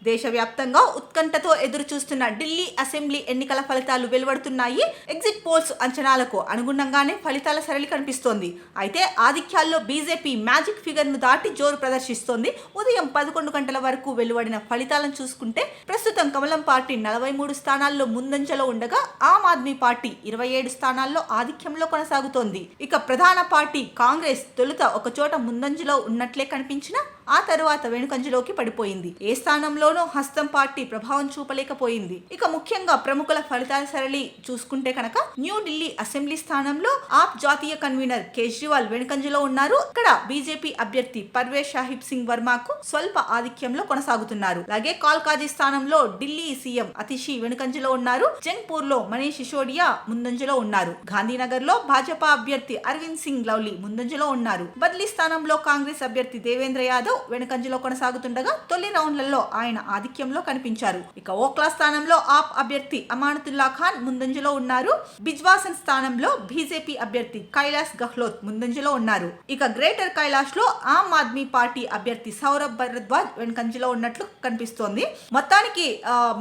దేశవ్యాప్తంగా ఉత్కంఠతో ఎదురు చూస్తున్న ఢిల్లీ అసెంబ్లీ ఎన్నికల ఫలితాలు వెలువడుతున్నాయి. ఎగ్జిట్ పోల్స్ అంచనాలకు అనుగుణంగానే ఫలితాల సరళి కనిపిస్తోంది. అయితే ఆధిక్యాల్లో బీజేపీ మ్యాజిక్ ఫిగర్ ను దాటి జోరు ప్రదర్శిస్తోంది. ఉదయం 11 గంటల వరకు వెలువడిన ఫలితాలను చూసుకుంటే ప్రస్తుతం కమలం పార్టీ 43 స్థానాల్లో ముందంజలో ఉండగా ఆమ్ ఆద్మీ పార్టీ 27 స్థానాల్లో ఆధిక్యంలో కొనసాగుతోంది. ఇక ప్రధాన పార్టీ కాంగ్రెస్ తొలుత ఒక చోట ముందంజలో ఉన్నట్లే కనిపించినా ఆ తరువాత వెనుకంజలోకి పడిపోయింది. ఏ స్థానంలోనూ హస్తం పార్టీ ప్రభావం చూపలేకపోయింది. ఇక ముఖ్యంగా ప్రముఖుల ఫలితాల సరళి చూసుకుంటే కనుక న్యూఢిల్లీ అసెంబ్లీ స్థానంలో ఆప్ జాతీయ కన్వీనర్ కేజ్రీవాల్ వెనుకంజలో ఉన్నారు. ఇక్కడ బీజేపీ అభ్యర్థి పర్వేజ్ సాహిబ్ సింగ్ వర్మకు స్వల్ప ఆధిక్యంలో కొనసాగుతున్నారు. అలాగే కాల్కాజీ స్థానంలో ఢిల్లీ సీఎం అతిషి వెనుకంజలో ఉన్నారు. జంగ్పూర్ లో మనీష్ సిసోడియా ముందంజలో ఉన్నారు. గాంధీనగర్ లో భాజపా అభ్యర్థి అరవింద్ సింగ్ లవ్లీ ముందంజలో ఉన్నారు. బద్లీ స్థానంలో కాంగ్రెస్ అభ్యర్థి దేవేంద్ర యాదవ్ వెనుకంజలో కొనసాగుతుండగా తొలి రౌండ్లలో ఆయన ఆధిక్యంలో కనిపించారు. ఇక ఓక్లా స్థానంలో ఆప్ అభ్యర్థి అమానతుల్లా ఖాన్ ముందంజలో ఉన్నారు. బిజ్వాసన్ స్థానంలో బీజేపీ అభ్యర్థి కైలాస్ గెహ్లోట్ ముందంజలో ఉన్నారు. ఇక గ్రేటర్ కైలాష్ లో ఆమ్ ఆద్మీ పార్టీ అభ్యర్థి సౌరభ్ భరద్వాజ్ వెనుకంజలో ఉన్నట్లు కనిపిస్తోంది. మొత్తానికి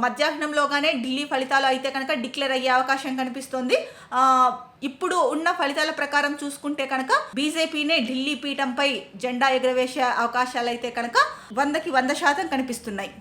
మధ్యాహ్నంలోగానే ఢిల్లీ ఫలితాలు అయితే కనుక డిక్లేర్ అయ్యే అవకాశం కనిపిస్తోంది. ఇప్పుడు ఉన్న ఫలితాల ప్రకారం చూసుకుంటే కనుక బీజేపీనే ఢిల్లీ పీఠంపై జెండా ఎగురవేసే అవకాశాలు అయితే కనుక 100% కనిపిస్తున్నాయి.